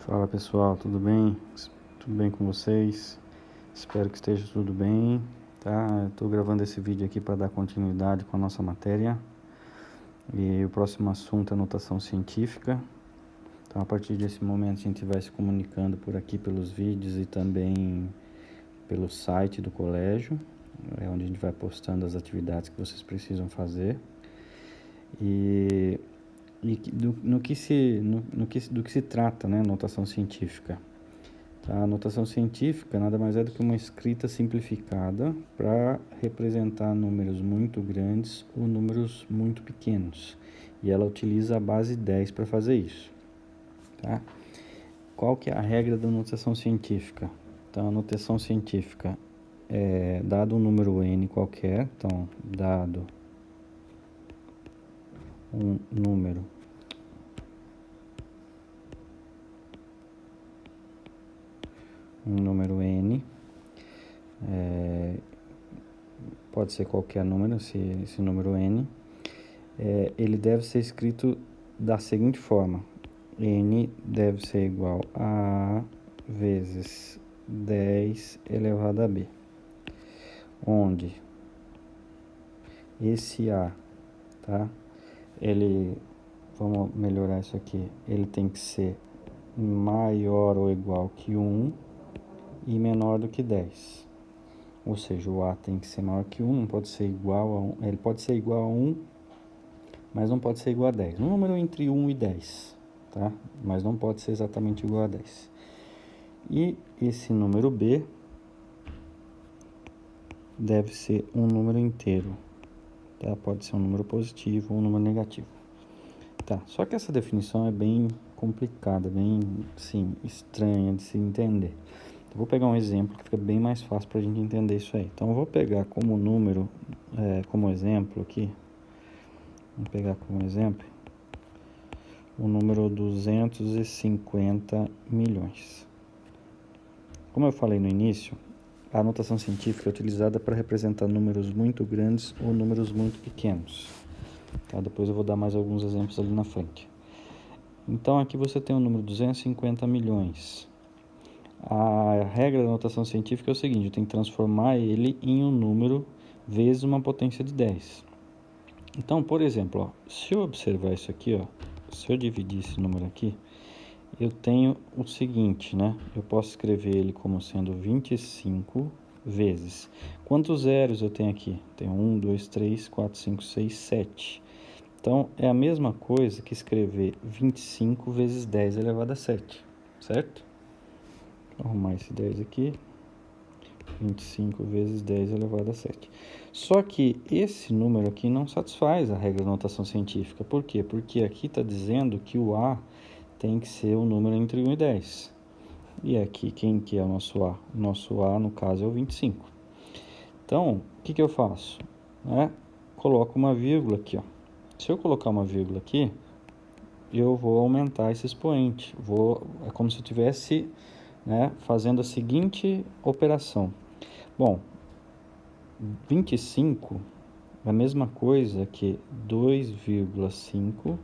Fala pessoal, tudo bem? Tudo bem com vocês? Espero que esteja tudo bem, tá? Estou gravando esse vídeo aqui para dar continuidade com a nossa matéria. E o próximo assunto é notação científica. Então, a partir desse momento, a gente vai se comunicando por aqui pelos vídeos e também pelo site do colégio, onde a gente vai postando as atividades que vocês precisam fazer. Do que se trata, né, notação científica? Tá? A notação científica nada mais é do que uma escrita simplificada para representar números muito grandes ou números muito pequenos. E ela utiliza a base 10 para fazer isso. Tá? Qual que é a regra da notação científica? Então, a notação científica é dado um número n qualquer, então, dado um número n, pode ser qualquer número, esse número n, ele deve ser escrito da seguinte forma: n deve ser igual a vezes 10 elevado a b, onde esse a, tá? Vamos melhorar isso aqui, ele tem que ser maior ou igual que 1 e menor do que 10. Ou seja, o a tem que ser maior que 1, não pode ser igual a 1, ele pode ser igual a 1, mas não pode ser igual a 10. Um número entre 1 e 10, tá? Mas não pode ser exatamente igual a 10. E esse número b deve ser um número inteiro, tá? Pode ser um número positivo ou um número negativo. Tá, só que essa definição é bem complicada, bem, sim, estranha de se entender. Eu vou pegar um exemplo que fica bem mais fácil para a gente entender isso aí. Então, eu vou pegar como número, como exemplo aqui, vou pegar como exemplo o número 250 milhões. Como eu falei no início, a notação científica é utilizada para representar números muito grandes ou números muito pequenos. Tá? Depois eu vou dar mais alguns exemplos ali na frente. Então, aqui você tem o número 250 milhões. A regra da notação científica é o seguinte: eu tenho que transformar ele em um número vezes uma potência de 10. Então, por exemplo, ó, se eu observar isso aqui, ó, se eu dividir esse número aqui, eu tenho o seguinte, né? Eu posso escrever ele como sendo 25 vezes. Quantos zeros eu tenho aqui? Tenho 1, 2, 3, 4, 5, 6, 7. Então, é a mesma coisa que escrever 25 vezes 10 elevado a 7, certo? Vou arrumar esse 10 aqui. 25 vezes 10 elevado a 7. Só que esse número aqui não satisfaz a regra da notação científica. Por quê? Porque aqui está dizendo que o A tem que ser um número entre 1 e 10. E aqui, quem que é o nosso A? O nosso A, no caso, é o 25. Então, o que eu faço? Coloco uma vírgula aqui, ó. Se eu colocar uma vírgula aqui, eu vou aumentar esse expoente. É como se eu estivesse, fazendo a seguinte operação. Bom, 25 é a mesma coisa que 2,5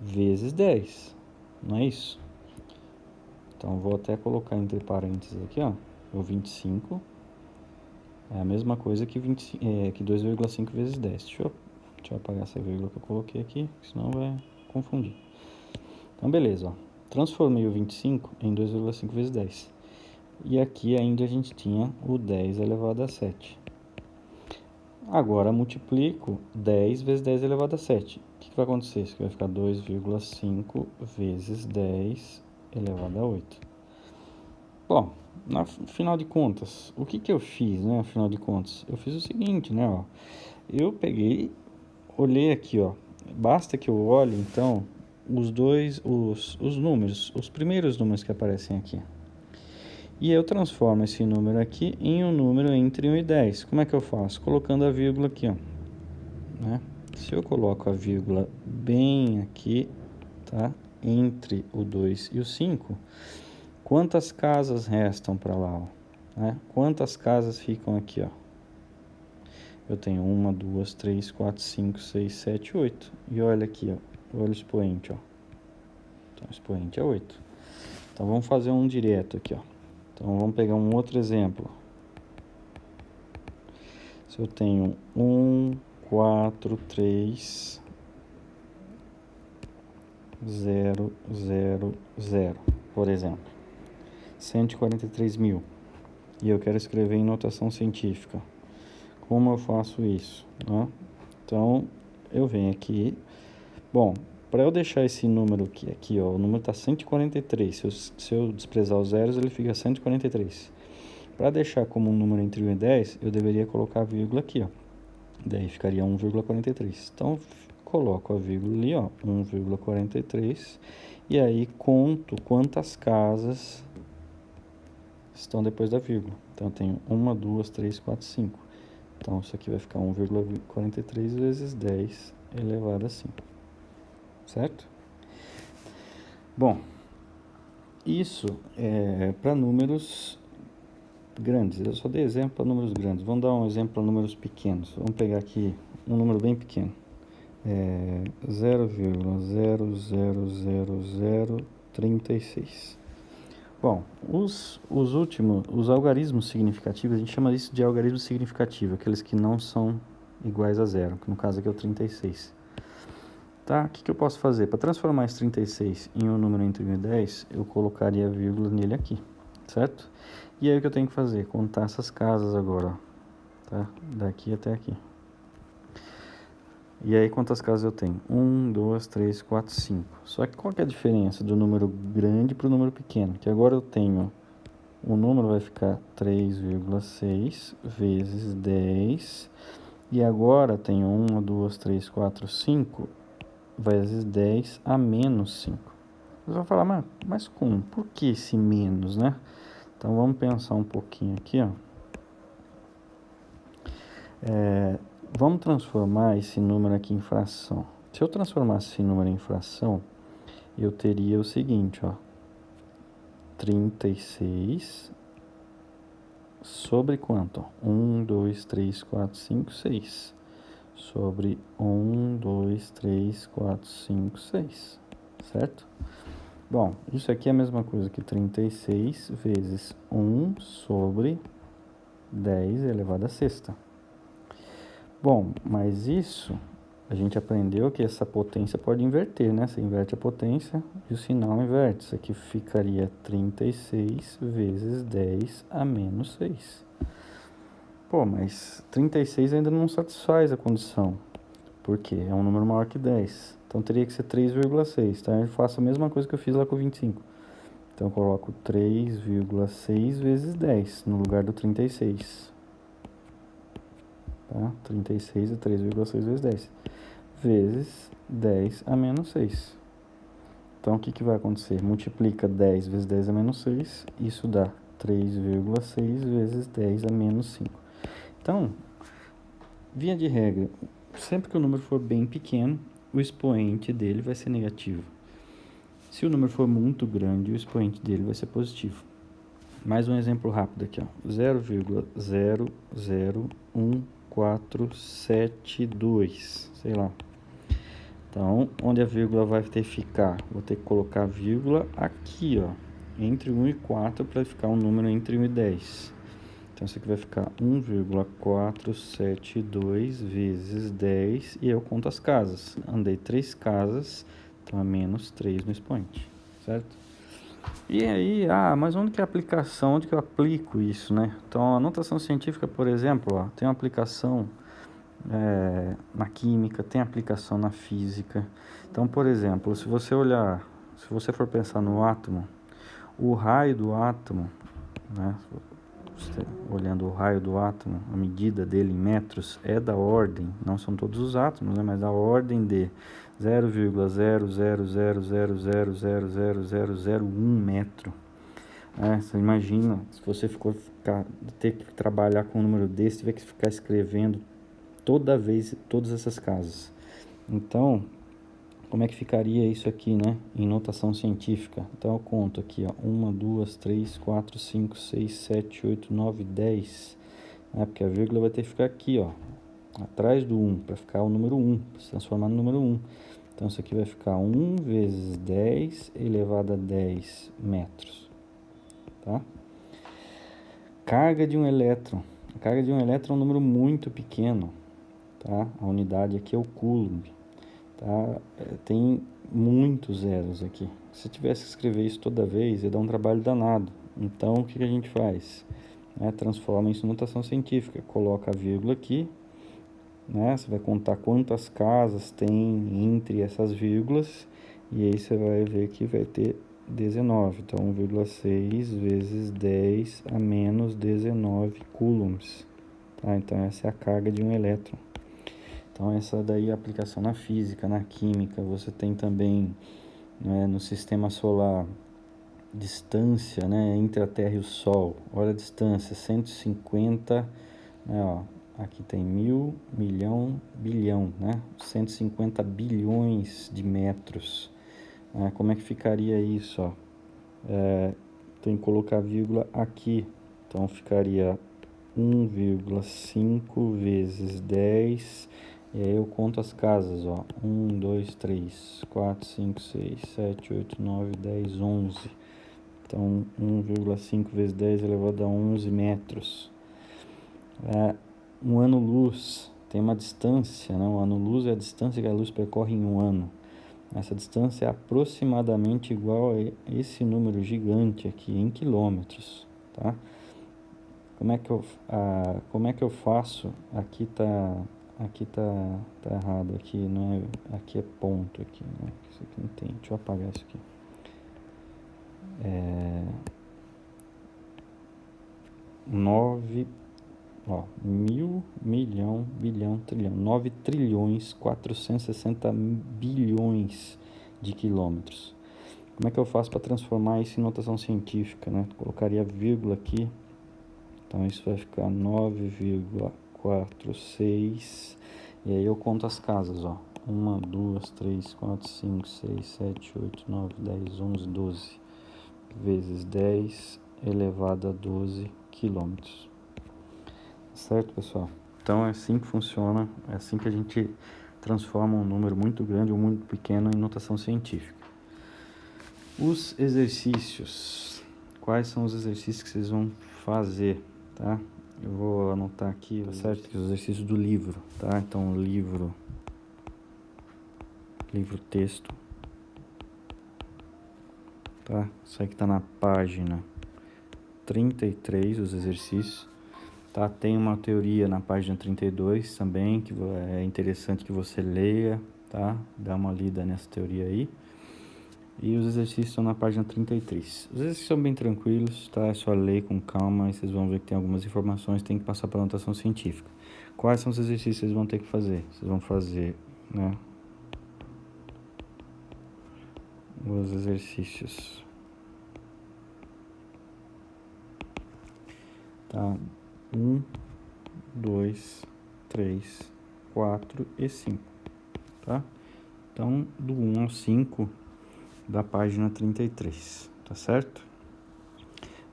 vezes 10, não é isso? Então, vou até colocar entre parênteses aqui, ó, o 25 é a mesma coisa que 2,5 vezes 10. Deixa eu apagar essa vírgula que eu coloquei aqui, senão vai confundir. Então, beleza, ó. Transformei o 25 em 2,5 vezes 10. E aqui ainda a gente tinha o 10 elevado a 7. Agora, multiplico 10 vezes 10 elevado a 7. O que vai acontecer? Isso aqui vai ficar 2,5 vezes 10 elevado a 8. Bom, no final de contas, o que eu fiz, né? Afinal de contas, eu fiz o seguinte, né? Ó, eu peguei, olhei aqui, ó. Basta que eu olhe, então, os números, os primeiros números que aparecem aqui. E eu transformo esse número aqui em um número entre 1 e 10. Como é que eu faço? Colocando a vírgula aqui, ó. Se eu coloco a vírgula bem aqui, tá? Entre o 2 e o 5, quantas casas restam para lá, ó? Quantas casas ficam aqui, ó? Eu tenho 1, 2, 3, 4, 5, 6, 7, 8. E olha aqui, ó. Olha o expoente, ó. Então, o expoente é 8. Então, vamos fazer um direto aqui, ó. Então, vamos pegar um outro exemplo. Se eu tenho 1, 4, 3, 0, 0, 0, por exemplo, 143 mil, e eu quero escrever em notação científica, como eu faço isso, né? Então, eu venho aqui, bom, para eu deixar esse número aqui, ó, o número está 143, se eu desprezar os zeros, ele fica 143. Para deixar como um número entre 1 e 10, eu deveria colocar a vírgula aqui, ó, daí ficaria 1,43. Então, coloco a vírgula ali, ó, 1,43, e aí conto quantas casas estão depois da vírgula. Então, eu tenho 1, 2, 3, 4, 5. Então, isso aqui vai ficar 1,43 vezes 10 elevado a 5. Certo? Bom, isso é para números grandes. Eu só dei exemplo para números grandes. Vamos dar um exemplo para números pequenos. Vamos pegar aqui um número bem pequeno. 0,00036. Bom, os algarismos significativos, a gente chama isso de algarismo significativo, aqueles que não são iguais a zero, que no caso aqui é o 36. Tá? O que eu posso fazer? Para transformar esse 36 em um número entre 1 e 10, eu colocaria a vírgula nele aqui, certo? E aí o que eu tenho que fazer? Contar essas casas agora, ó, tá? Daqui até aqui. E aí quantas casas eu tenho? 1, 2, 3, 4, 5. Só que qual que é a diferença do número grande para o número pequeno? Que agora eu tenho, o número vai ficar 3,6 vezes 10. E agora tenho 1, 2, 3, 4, 5 vezes 10 a menos 5. Você vai falar, mas como? Por que esse menos, né? Então vamos pensar um pouquinho aqui, ó. Vamos transformar esse número aqui em fração. Se eu transformasse esse número em fração, eu teria o seguinte, ó. 36 sobre quanto? 1, 2, 3, 4, 5, 6. Sobre 1, 2, 3, 4, 5, 6. Certo? Bom, isso aqui é a mesma coisa que 36 vezes 1 sobre 10 elevado a sexta. Bom, mas isso a gente aprendeu que essa potência pode inverter, né? Você inverte a potência e o sinal inverte. Isso aqui ficaria 36 vezes 10 a menos 6. Pô, mas 36 ainda não satisfaz a condição, porque é um número maior que 10. Então teria que ser 3,6, tá? Eu faço a mesma coisa que eu fiz lá com 25. Então eu coloco 3,6 vezes 10 no lugar do 36. Tá? 36 é 3,6 vezes 10. Vezes 10 a menos 6. Então o que vai acontecer? Multiplica 10 vezes 10 a menos 6. Isso dá 3,6 vezes 10 a menos 5. Então, via de regra, sempre que o número for bem pequeno, o expoente dele vai ser negativo. Se o número for muito grande, o expoente dele vai ser positivo. Mais um exemplo rápido aqui, ó. 0,001,472, sei lá. Então, onde a vírgula vai ter que ficar? Vou ter que colocar a vírgula aqui, ó, entre 1 e 4 para ficar um número entre 1 e 10. Então, isso aqui vai ficar 1,472 vezes 10, e eu conto as casas. Andei 3 casas, então é menos 3 no expoente, certo? E aí, mas onde que é a aplicação? Onde que eu aplico isso, né? Então, a notação científica, por exemplo, ó, tem uma aplicação na química, tem aplicação na física. Então, por exemplo, se você for pensar no átomo, o raio do átomo, né? Olhando o raio do átomo, a medida dele em metros é da ordem, não são todos os átomos, né, mas da ordem de 0,00000000001 metro. Você imagina, se você ter que trabalhar com um número desse, tiver que ficar escrevendo toda vez todas essas casas. Então, como é que ficaria isso aqui, né, em notação científica? Então eu conto aqui, ó, 1, 2, 3, 4, 5, 6, 7, 8, 9, 10, né, porque a vírgula vai ter que ficar aqui, ó, atrás do 1, para ficar o número 1, para se transformar no número 1. Então, isso aqui vai ficar 1 vezes 10 elevado a 10 metros, tá? Carga de um elétron. A carga de um elétron é um número muito pequeno, tá? A unidade aqui é o coulomb, tá? Tem muitos zeros aqui. Se tivesse que escrever isso toda vez, ia dar um trabalho danado. Então, o que a gente faz? Transforma isso em notação científica. Coloca a vírgula aqui, né? Você vai contar quantas casas tem entre essas vírgulas, e aí você vai ver que vai ter 19. Então, 1,6 vezes 10 a menos 19 coulombs. Tá? Então, essa é a carga de um elétron. Então, essa daí é a aplicação na física, na química. Você tem também, né, no sistema solar, distância, né, entre a Terra e o Sol. Olha a distância, 150, né, ó, aqui tem 1000, milhão, bilhão, né, 150 bilhões de metros. Como é que ficaria isso, ó? Tem que colocar vírgula aqui, então ficaria 1,5 vezes 10, e aí eu conto as casas, ó, 1, 2, 3, 4, 5, 6, 7, 8, 9, 10, 11. Então, 1,5 vezes 10 elevado a 11 metros. Um ano-luz tem uma distância, né? Um ano-luz é a distância que a luz percorre em um ano. Essa distância é aproximadamente igual a esse número gigante aqui, em quilômetros, tá? Como é que eu faço? Aqui tá errado, aqui não é, aqui é ponto aqui, né? Isso aqui não tem. Deixa eu apagar isso aqui. 9, ó, 1000, milhão, bilhão, trilhão, 9 trilhões 460 bilhões de quilômetros. Como é que eu faço para transformar isso em notação científica, né? Colocaria vírgula aqui, então isso vai ficar 9,46, e aí eu conto as casas, ó, 1, 2, 3, 4, 5, 6, 7, 8, 9, 10, 11, 12, vezes 10 elevado a 12 quilômetros. Certo, pessoal? Então é assim que funciona, é assim que a gente transforma um número muito grande ou muito pequeno em notação científica. Os exercícios. Quais são os exercícios que vocês vão fazer, tá? Eu vou anotar aqui, tá certo? Os exercícios do livro, tá? Então, livro texto, tá? Isso aí que tá na página 33, os exercícios. Tá? Tem uma teoria na página 32 também, que é interessante que você leia, tá? Dá uma lida nessa teoria aí. E os exercícios estão na página 33. Os exercícios são bem tranquilos, tá? É só ler com calma e vocês vão ver que tem algumas informações que tem que passar para anotação científica. Quais são os exercícios que vocês vão ter que fazer? Vocês vão fazer, né, os exercícios, tá? 1, 2, 3, 4 e 5, tá? Então, do 1 ao 5 da página 33, tá certo?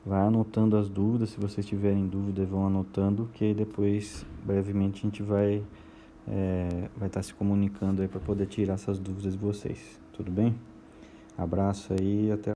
Vai anotando as dúvidas, se vocês tiverem dúvida, vão anotando, que aí depois, brevemente, a gente vai estar se comunicando aí para poder tirar essas dúvidas de vocês, tudo bem? Abraço aí e até